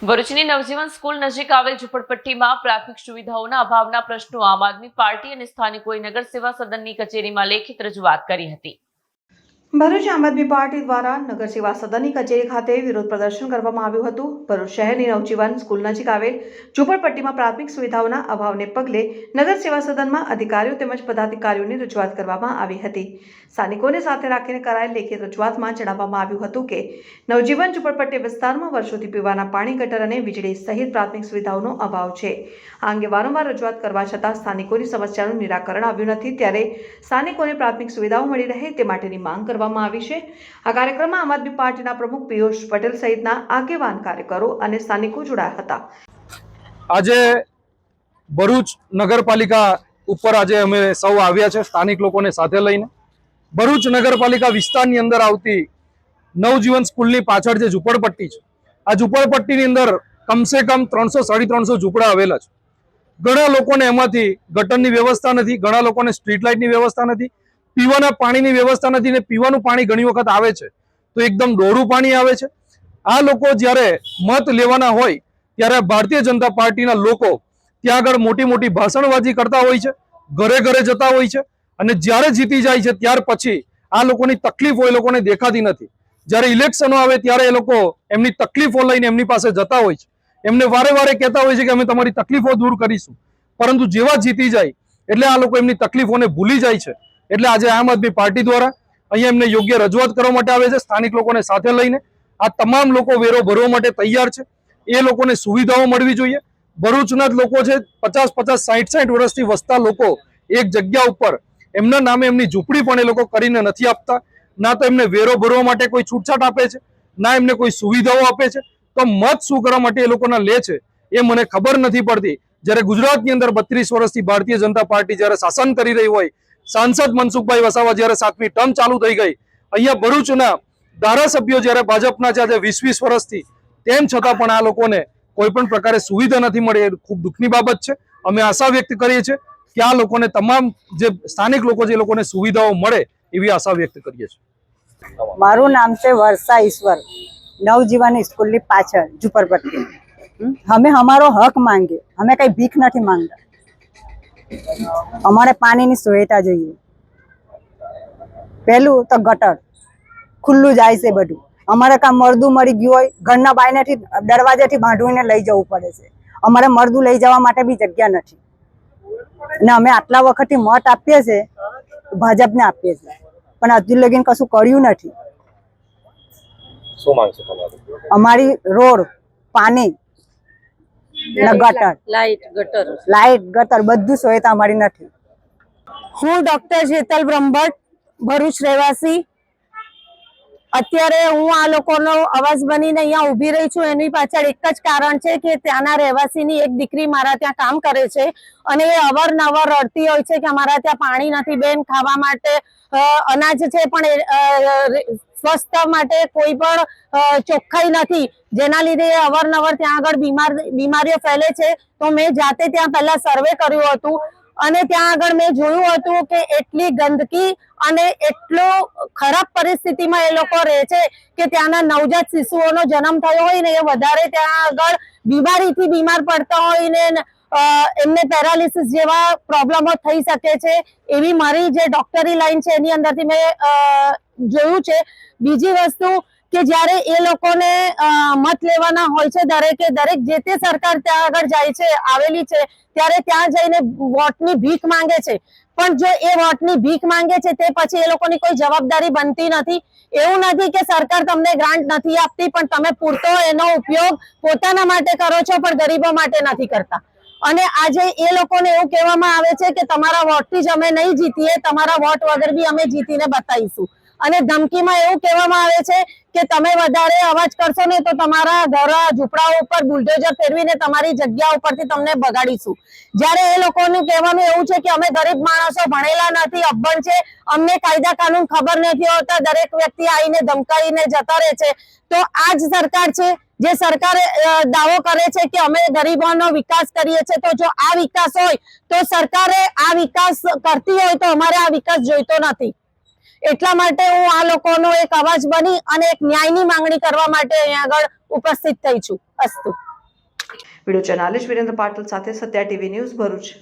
ભરૂચની નવજીવન સ્કૂલ નજીક આવેલ ઝૂંપડપટ્ટીમાં પ્રાથમિક સુવિધાઓના અભાવના પ્રશ્નો આમ આદમી પાર્ટી અને સ્થાનિકોએ નગર સેવા સદનની કચેરીમાં લેખિત રજૂઆત કરી હતી। ભરૂચ આમ આદમી પાર્ટી દ્વારા નગર સેવા સદનની કચેરી ખાતે વિરોધ પ્રદર્શન કરવામાં આવ્યું હતું। ભરૂચ શહેરની નવજીવન સ્કૂલ નજીક આવેલ ઝૂંપડપટ્ટીમાં પ્રાથમિક સુવિધાઓના અભાવને પગલે નગર સેવા સદનમાં અધિકારીઓ તેમજ પદાધિકારીઓની રજૂઆત કરવામાં આવી હતી। સ્થાનિકોને સાથે રાખીને કરાયેલ લેખિત રજૂઆતમાં જણાવવામાં આવ્યું હતું કે નવજીવન ઝૂંપડપટ્ટી વિસ્તારમાં વર્ષોથી પીવાના પાણી, ગટર અને વીજળી સહિત પ્રાથમિક સુવિધાઓનો અભાવ છે। આ અંગે વારંવાર રજૂઆત કરવા છતાં સ્થાનિકોની સમસ્યાનું નિરાકરણ આવ્યું નથી, ત્યારે સ્થાનિકોને પ્રાથમિક સુવિધાઓ મળી રહે તે માટેની માંગ કરવામાં આવી છે। આ કાર્યક્રમમાં આમ આદમી પાર્ટીના પ્રમુખ પિયુષ પટેલ સહિતના આગેવાન કાર્યકરો અને સ્થાનિકો જોડાયા હતા। આજે ભરૂચ નગરપાલિકા ઉપર આજે અમે સૌ આવ્યા છે સ્થાનિક લોકોને સાથે લઈને। ભરૂચ નગરપાલિકા વિસ્તારની અંદર આવતી નવજીવન સ્કૂલની પાછળ જે ઝૂંપડપટ્ટી છે, આ ઝૂંપડપટ્ટીની અંદર કમસે કમ 300-350 ઝૂંપડા આવેલા છે। ઘણા લોકોને એમાંથી ગટરની વ્યવસ્થા નથી, ઘણા લોકોને સ્ટ્રીટ લાઇટની વ્યવસ્થા નથી, પીવાના પાણીની વ્યવસ્થા નથી, ને પીવાનું પાણી ઘણી વખત આવે છે તો એકદમ ડોરું પાણી આવે છે। આ લોકો જ્યારે મત લેવાના હોય ત્યારે ભારતીય જનતા પાર્ટીના લોકો ત્યાં આગળ મોટી મોટી ભાષણબાજી કરતા હોય છે, ઘરે ઘરે જતા હોય છે, અને જ્યારે જીતી જાય છે ત્યાર પછી આ લોકોની તકલીફો એ લોકોને દેખાતી નથી। જ્યારે ઇલેક્શનો આવે ત્યારે એ લોકો એમની તકલીફો લઈને એમની પાસે જતા હોય છે, એમને વારે વારે કહેતા હોય છે કે અમે તમારી તકલીફો દૂર કરીશું, પરંતુ જેવા જીતી જાય એટલે આ લોકો એમની તકલીફોને ભૂલી જાય છે। એટલે આજે આમ આદમી પાર્ટી દ્વારા અહીંયા એમને યોગ્ય રજૂઆત કરવા માટે આવે છે। સ્થાનિક લોકોને સાથે લઈને આ તમામ લોકો વેરો ભરવા માટે તૈયાર છે। એ લોકોને સુવિધાઓ મળવી જોઈએ। ભરૂચના જ લોકો છે, 50-50, 60-60 વર્ષથી વસતા લોકો એક જગ્યા ઉપર એમના નામે એમની ઝૂંપડી પણ એ લોકો કરીને નથી આપતા। ના તો એમને વેરો ભરવા માટે કોઈ છૂટછાટ આપે છે, ના એમને કોઈ સુવિધાઓ આપે છે, તો મત શું કરવા માટે એ લોકોના લે છે એ મને ખબર નથી પડતી। જ્યારે ગુજરાતની અંદર 32 વર્ષથી ભારતીય જનતા પાર્ટી જ્યારે શાસન કરી રહી હોય, સાંસદ મનસુખભાઈ વસાવા જ્યારે 7મી ટર્મ ચાલુ થઈ ગઈ, અહીંયા ભરૂચના ધારાસભ્યો જ્યારે ભાજપના છે આજે 20-20 વર્ષથી, તેમ છતાં પણ આ લોકોને કોઈ પણ પ્રકારે સુવિધા નથી મળી। એ ખૂબ દુઃખની બાબત છે। અમે આશા વ્યક્ત કરીએ છીએ કે આ લોકોને તમામ જે સ્થાનિક લોકો છે એ લોકોને સુવિધાઓ મળે એવી આશા વ્યક્ત કરીએ છીએ। મારું નામ છે વર્ષા ઈશ્વર, નવજીવન સ્કૂલની પાછળ ઝૂંપડપટ્ટી। અમે અમારો હક માંગીએ, અમે કઈ ભીખ નથી માંગતા। અમારે પાણીની સુવિધા જોઈએ। પહેલું તો ગટર ખુલ્લું જાય છે બધું। અમારે કાં મરદું મરી ગયું હોય, ઘરના બાયનેથી દરવાજેથી બાંધવીને લઈ જવું પડે છે। અમારે મરદું લઈ જવા માટે બી જગ્યા નથી, અને અમે આટલા વખતથી મત આપીએ છીએ, ભાજપને આપીએ છીએ, પણ હજુ લગીને કશું કર્યું નથી। શું માંગ છે તમારી? અમારી રોડ, પાણી, ગટર, લાઇટ, ગટર બધું સુવિધા અમારી નથી। હું ડોક્ટર શીતલ બ્રહ્મભટ્ટ, ભરૂચ રહેવાસી। અત્યારે હું આ લોકોનો અવાજ બનીને અહીંયા ઊભી રહી છું। એની પાછળ એક જ કારણ છે કે ત્યાંના રહેવાસીની એક દીકરી મારા ત્યાં કામ કરે છે, અને એ અવારનવાર રડતી હોય છે કે અમારા ત્યાં પાણી નથી બેન, ખાવા માટે અનાજ છે પણ સ્વસ્થ માટે કોઈ પણ ચોખ્ખાઈ નથી, જેના લીધે અવારનવાર ત્યાં આગળ બીમારીઓ ફેલે છે। તો મેં જાતે ત્યાં પહેલા સર્વે કર્યું હતું, અને ત્યાં આગળ મેં જોયું હતું કે એટલી ગંદકી અને એટલો ખરાબ પરિસ્થિતિમાં એ લોકો રહે છે કે ત્યાંના નવજાત શિશુઓનો જન્મ થયો હોય ને એ વધારે ત્યાં આગળ બીમારીથી બીમાર પડતા હોય ને એમને પેરાલિસિસ જેવા પ્રોબ્લેમો થઈ શકે છે। એવી મારી જે ડોક્ટરી લાઈન છે એની અંદરથી મેં જોયું છે। બીજી વસ્તુ કે જ્યારે એ લોકોને મત લેવાના હોય છે, દરેક જે તે સરકાર ત્યાં આગળ જાય છે, આવેલી છે, ત્યારે ત્યાં જઈને વોટની ભીખ માંગે છે, પણ જો એ વોટની ભીખ માંગે છે તે પછી એ લોકોની કોઈ જવાબદારી બનતી નથી। એવું નથી કે સરકાર તમને ગ્રાન્ટ નથી આપતી, પણ તમે પૂરતો એનો ઉપયોગ પોતાના માટે કરો છો પણ ગરીબો માટે નથી કરતા। અને આજે એ લોકોને એવું કહેવામાં આવે છે કે તમારા વોટથી જ અમે નહીં જીતીએ, તમારા વોટ વગર બી અમે જીતીને બતાવીશું, અને ધમકીમાં એવું કહેવામાં આવે છે કે તમે વધારે અવાજ કરશો ને તો તમારા ઘર ઝૂંપડાઓ ઉપર બુલડોઝર ફેરવીને તમારી જગ્યા ઉપરથી તમને બગાડીશું। જ્યારે એ લોકોનું કહેવાનું એવું છે કે અમે ગરીબ માણસો, ભણેલા નથી, અભણ છે, અમને કાયદા કાનૂન ખબર નથી હોતા, દરેક વ્યક્તિ આવીને ધમકાવીને જતા રહે છે। તો આ જ સરકાર છે જે સરકાર દાવો કરે છે કે અમે ગરીબોનો વિકાસ કરીએ છીએ। તો જો આ વિકાસ હોય તો સરકારે આ વિકાસ કરતી હોય તો અમારે આ વિકાસ જોઈતો નથી। એટલા માટે હું આ લોકોનો એક અવાજ બની અને એક ન્યાયની માંગણી કરવા માટે અહીંયા આગળ ઉપસ્થિત થઈ છું। અસ્તુ। વિડીયો જર્નાલિસ્ટ વિરેન્દ્ર પાટીલ સાથે સત્યા ટીવી ન્યૂઝ ભરૂચ.